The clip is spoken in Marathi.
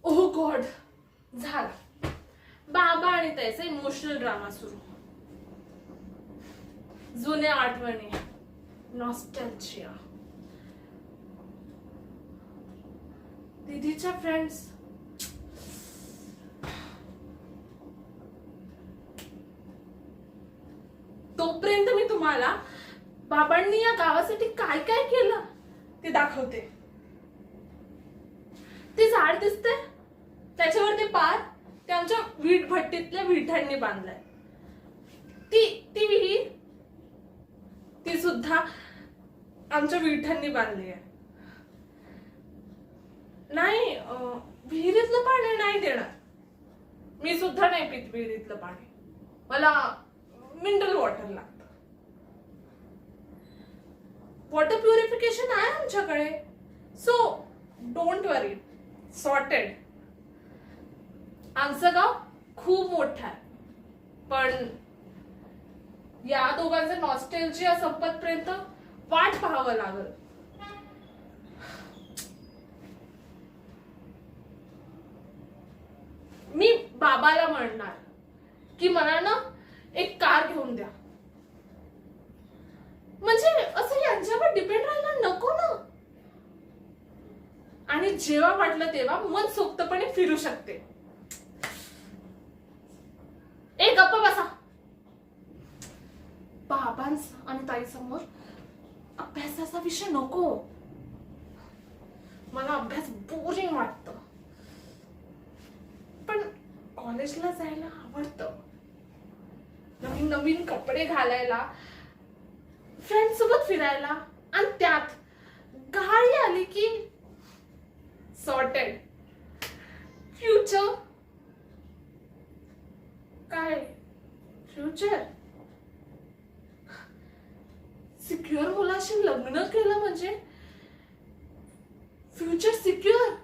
ओह गॉड, झाला बाबा आणि त्याचा इमोशनल ड्रामा सुरू. जुन्या आठवणी, नॉस्टॅल्जिया, दीदीच्या फ्रेंड्स. तोपर्यंत मी तुम्हाला बाबांनी या गावासाठी काय काय केलं ते दाखवते. ते झाड दिसते, त्याच्यावर ते पार ते आमच्या वीट भट्टीतल्या विठांनी बांधलाय. ती विहीर ती सुद्धा आमच्या विठांनी बांधली आहे. नाही, विहिरीतलं पाणी नाही देणार. मी सुद्धा नाही पित विहिरीतलं पाणी. मला मिनरल वॉटर लागतं. वॉटर प्युरिफिकेशन आहे आमच्याकडे, सो डोंट वरी, सॉर्टेड. आमचं गाव खूप मोठं आहे, पण या दोघांचं नॉस्टॅल्जिया संपतपर्यंत वाट पाहावं लागल. मी बाबाला म्हणणार की मला ना एक कार घेऊन द्या. म्हणजे असं यांच्यावर डिपेंड राहायला नको ना. आणि जेव्हा वाटलं तेव्हा मनसोक्तपणे फिरू शकते. एक गप्पा बसा. बाबांस आणि ताई समोर अभ्यासाचा विषय नको. मला अभ्यास बोरिंग वाटतं, पण कॉलेजला जायला आवडतं. नवीन नवीन कपडे घालायला, फ्रेंड सोबत फिरायला, आणि त्यात गाडी आली की सॉर्टेड. फ्युचर काय? फ्युचर सिक्युअर मुलाशी लग्न केलं म्हणजे फ्युचर सिक्युअर.